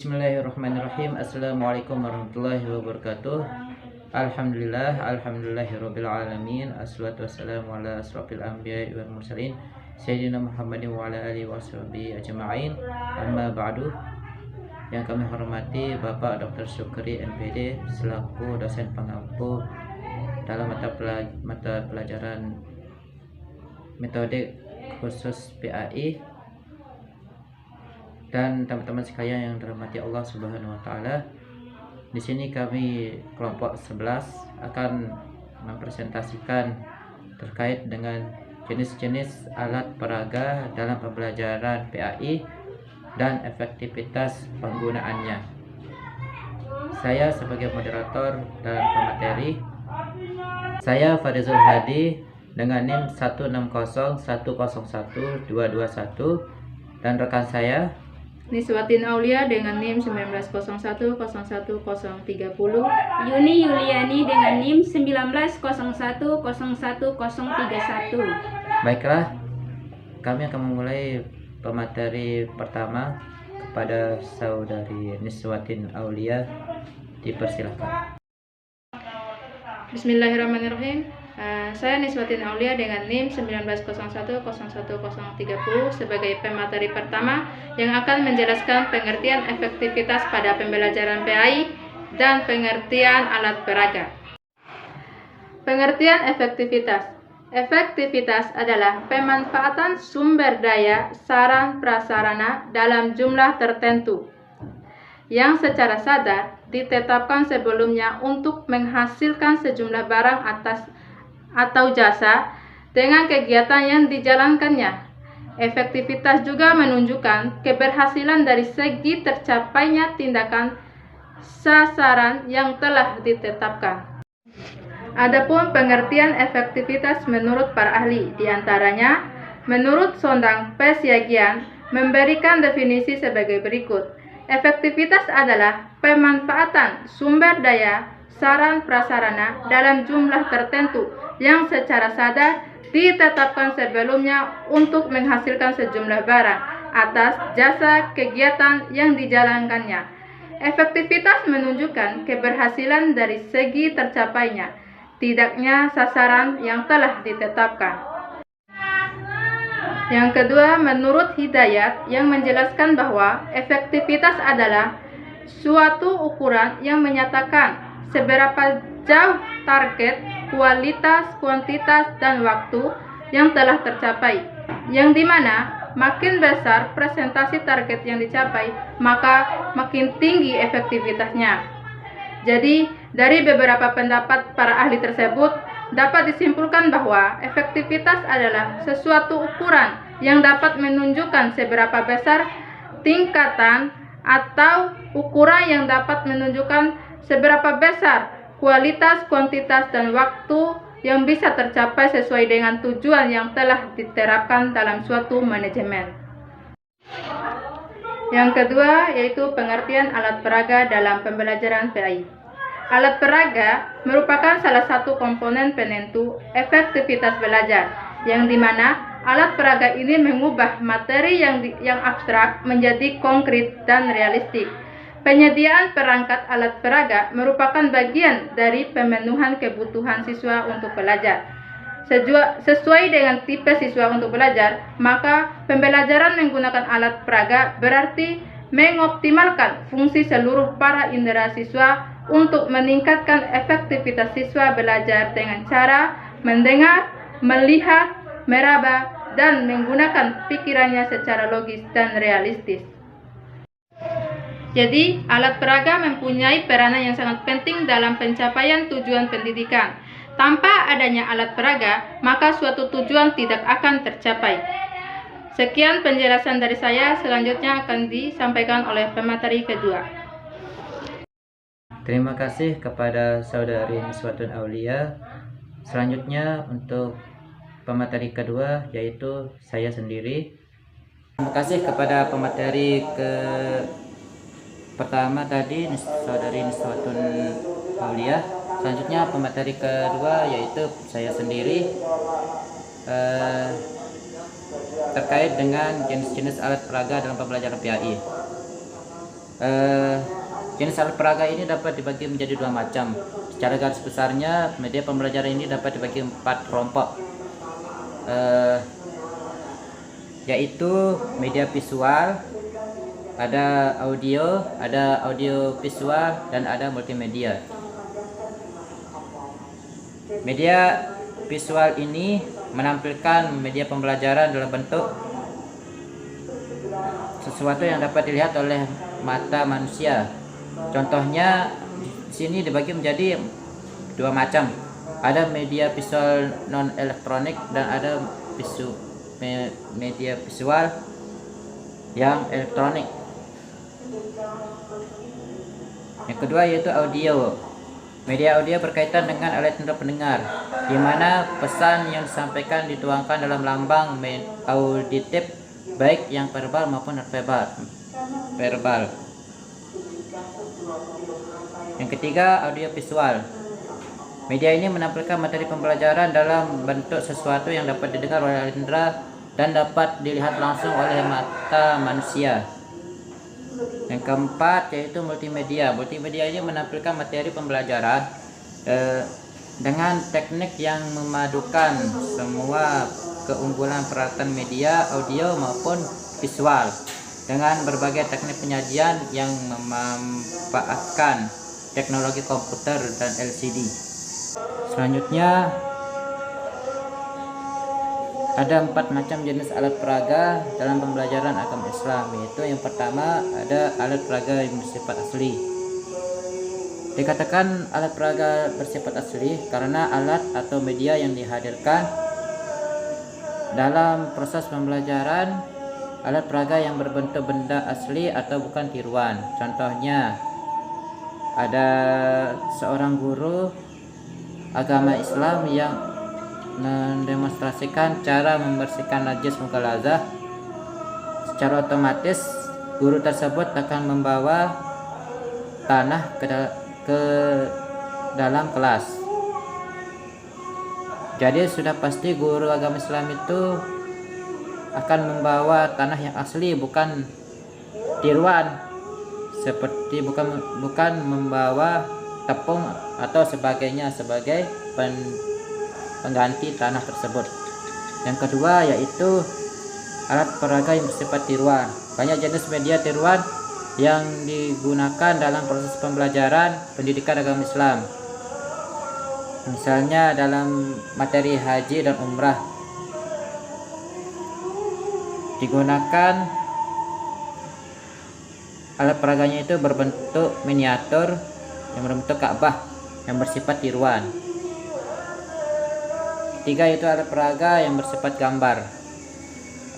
Bismillahirrahmanirrahim. Assalamualaikum warahmatullahi wabarakatuh. Alhamdulillahirabbil alamin. Assalatu wassalamu ala asrofil anbiya'i wal mursalin Sayyidina Muhammadin wa ala alihi washabihi ajma'in. Amma ba'du. Yang kami hormati Bapak Dr. Syukri MPD selaku dosen pengampu dalam mata pelajaran metode khusus PAI, dan teman-teman sekalian yang dirahmati Allah Subhanahu wa taala. Di sini kami kelompok 11 akan mempresentasikan terkait dengan jenis-jenis alat peraga dalam pembelajaran PAI dan efektivitas penggunaannya. Saya sebagai moderator dalam pemateri, saya Farizul Hadi dengan NIM 160101221, dan rekan saya Niswatin Aulia dengan NIM 1901011030, Yuni Yuliani dengan NIM 19010131. Baiklah, kami akan memulai pemateri pertama. Kepada saudari Niswatin Aulia, dipersilakan. Bismillahirrahmanirrahim. Saya Niswatin Aulia dengan NIM 1901011030 sebagai pemateri pertama yang akan menjelaskan pengertian efektivitas pada pembelajaran PAI dan pengertian alat peraga. Pengertian efektivitas. Efektivitas adalah pemanfaatan sumber daya sarana prasarana dalam jumlah tertentu yang secara sadar ditetapkan sebelumnya untuk menghasilkan sejumlah barang atau jasa dengan kegiatan yang dijalankannya. Efektivitas juga menunjukkan keberhasilan dari segi tercapainya tindakan sasaran yang telah ditetapkan. Adapun pengertian efektivitas menurut para ahli, diantaranya menurut Sondang P. Siagian memberikan definisi sebagai berikut. Efektivitas adalah pemanfaatan sumber daya sarana prasarana dalam jumlah tertentu yang secara sadar ditetapkan sebelumnya untuk menghasilkan sejumlah barang atas jasa kegiatan yang dijalankannya. Efektivitas menunjukkan keberhasilan dari segi tercapainya tidaknya sasaran yang telah ditetapkan. Yang kedua, menurut Hidayat yang menjelaskan bahwa efektivitas adalah suatu ukuran yang menyatakan seberapa jauh target, kualitas, kuantitas, dan waktu yang telah tercapai, yang dimana makin besar presentasi target yang dicapai, maka makin tinggi efektivitasnya. Jadi, dari beberapa pendapat para ahli tersebut, dapat disimpulkan bahwa efektivitas adalah sesuatu ukuran yang dapat menunjukkan seberapa besar tingkatan atau ukuran yang dapat menunjukkan seberapa besar kualitas, kuantitas, dan waktu yang bisa tercapai sesuai dengan tujuan yang telah diterapkan dalam suatu manajemen. Yang kedua, yaitu pengertian alat peraga dalam pembelajaran PAI. Alat peraga merupakan salah satu komponen penentu efektivitas belajar, yang dimana alat peraga ini mengubah materi yang abstrak menjadi konkret dan realistik. Penyediaan perangkat alat peraga merupakan bagian dari pemenuhan kebutuhan siswa untuk belajar. Sesuai dengan tipe siswa untuk belajar, maka pembelajaran menggunakan alat peraga berarti mengoptimalkan fungsi seluruh para indera siswa untuk meningkatkan efektivitas siswa belajar dengan cara mendengar, melihat, meraba, dan menggunakan pikirannya secara logis dan realistis. Jadi, alat peraga mempunyai peranan yang sangat penting dalam pencapaian tujuan pendidikan. Tanpa adanya alat peraga, maka suatu tujuan tidak akan tercapai. Sekian penjelasan dari saya, selanjutnya akan disampaikan oleh pemateri kedua. Terima kasih kepada saudari Niswatin Aulia. Selanjutnya untuk pemateri kedua, yaitu saya sendiri. Terima kasih kepada pemateri pertama tadi, saudari Niswatin Aulia. Selanjutnya pemateri kedua, yaitu saya sendiri, terkait dengan jenis-jenis alat peraga dalam pembelajaran PAI. Jenis alat peraga ini dapat dibagi menjadi dua macam. Secara garis besarnya, media pembelajaran ini dapat dibagi 4 kelompok, yaitu media visual, ada audio visual, dan ada multimedia. Media visual ini menampilkan media pembelajaran dalam bentuk sesuatu yang dapat dilihat oleh mata manusia. Contohnya di sini dibagi menjadi dua macam. Ada media visual non elektronik dan ada media visual yang elektronik. Yang kedua yaitu audio. Media audio berkaitan dengan alat indera pendengar, di mana pesan yang disampaikan dituangkan dalam lambang auditif, baik yang verbal maupun non-verbal. Yang ketiga, audio visual. Media ini menampilkan materi pembelajaran dalam bentuk sesuatu yang dapat didengar oleh indera dan dapat dilihat langsung oleh mata manusia. Yang keempat yaitu multimedia. Multimedia ini menampilkan materi pembelajaran dengan teknik yang memadukan semua keunggulan peralatan media audio maupun visual dengan berbagai teknik penyajian yang memanfaatkan teknologi komputer dan LCD. Selanjutnya ada 4 macam jenis alat peraga dalam pembelajaran agama Islam, yaitu yang pertama ada alat peraga yang bersifat asli. Dikatakan alat peraga bersifat asli karena alat atau media yang dihadirkan dalam proses pembelajaran, alat peraga yang berbentuk benda asli atau bukan tiruan. Contohnya ada seorang guru agama Islam yang mendemonstrasikan cara membersihkan najis mughalazah. Secara otomatis guru tersebut akan membawa tanah ke dalam kelas. Jadi sudah pasti guru agama Islam itu akan membawa tanah yang asli, bukan tiruan, seperti bukan membawa tepung atau sebagainya sebagai pengganti tanah tersebut. Yang kedua yaitu alat peraga yang bersifat tiruan. Banyak jenis media tiruan yang digunakan dalam proses pembelajaran pendidikan agama Islam. Misalnya dalam materi haji dan umrah digunakan alat peraganya itu berbentuk miniatur yang berbentuk Ka'bah yang bersifat tiruan. Ketiga yaitu alat peraga yang bersifat gambar.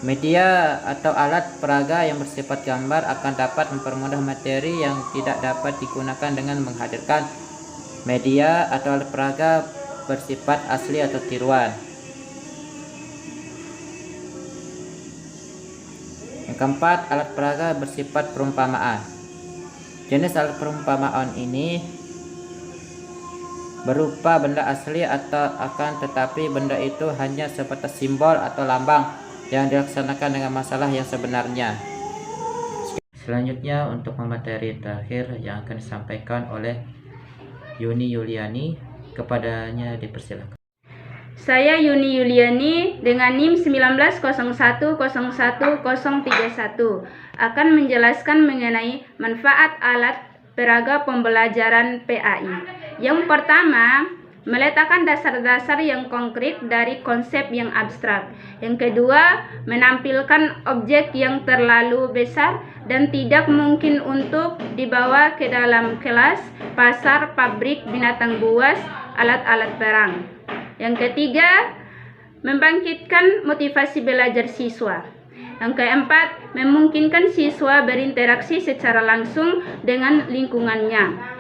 Media atau alat peraga yang bersifat gambar akan dapat mempermudah materi yang tidak dapat digunakan dengan menghadirkan media atau alat peraga bersifat asli atau tiruan. Yang keempat, alat peraga bersifat perumpamaan. Jenis alat perumpamaan ini berupa benda asli atau akan tetapi benda itu hanya sebatas simbol atau lambang yang dilaksanakan dengan masalah yang sebenarnya. Selanjutnya untuk materi terakhir yang akan disampaikan oleh Yuni Yuliani, kepadanya dipersilakan. Saya Yuni Yuliani dengan NIM 1901010131 akan menjelaskan mengenai manfaat alat peraga pembelajaran PAI. Yang pertama, meletakkan dasar-dasar yang konkret dari konsep yang abstrak. Yang kedua, menampilkan objek yang terlalu besar dan tidak mungkin untuk dibawa ke dalam kelas, pasar, pabrik, binatang buas, alat-alat perang. Yang ketiga, membangkitkan motivasi belajar siswa. Yang keempat, memungkinkan siswa berinteraksi secara langsung dengan lingkungannya.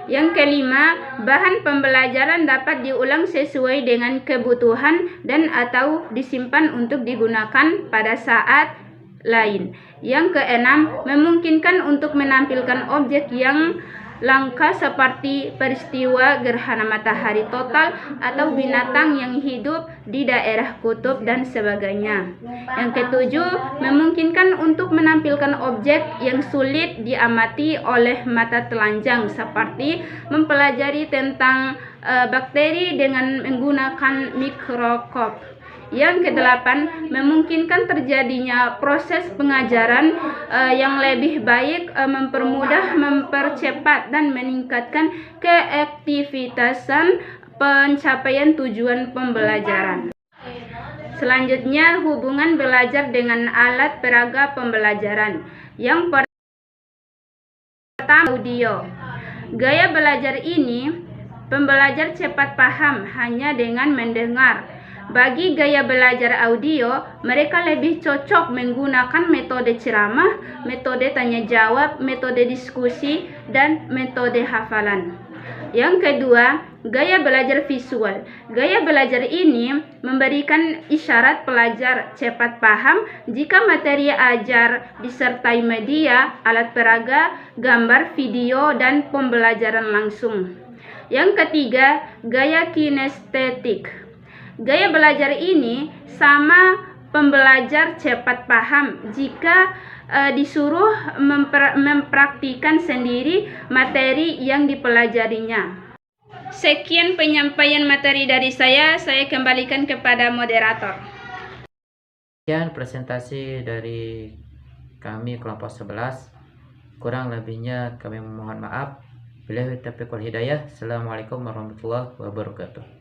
Yang kelima, bahan pembelajaran dapat diulang sesuai dengan kebutuhan dan atau disimpan untuk digunakan pada saat lain. Yang keenam, memungkinkan untuk menampilkan objek yang langka seperti peristiwa gerhana matahari total atau binatang yang hidup di daerah kutub dan sebagainya. Yang ketujuh, memungkinkan untuk menampilkan objek yang sulit diamati oleh mata telanjang seperti mempelajari tentang bakteri dengan menggunakan mikroskop. Yang kedelapan, memungkinkan terjadinya proses pengajaran yang lebih baik, mempermudah, mempercepat, dan meningkatkan keefektivitasan pencapaian tujuan pembelajaran. Selanjutnya, hubungan belajar dengan alat peraga pembelajaran. Yang pertama, audio. Gaya belajar ini, pembelajar cepat paham hanya dengan mendengar. Bagi gaya belajar audio, mereka lebih cocok menggunakan metode ceramah, metode tanya jawab, metode diskusi, dan metode hafalan. Yang kedua, gaya belajar visual. Gaya belajar ini memberikan isyarat pelajar cepat paham jika materi ajar disertai media, alat peraga, gambar, video, dan pembelajaran langsung. Yang ketiga, gaya kinestetik. Gaya belajar ini sama pembelajar cepat paham jika disuruh mempraktikkan sendiri materi yang dipelajarinya. Sekian penyampaian materi dari saya kembalikan kepada moderator. Sekian presentasi dari kami kelompok 11. Kurang lebihnya kami memohon maaf. Billahi taufiq wal hidayah. Assalamualaikum warahmatullahi wabarakatuh.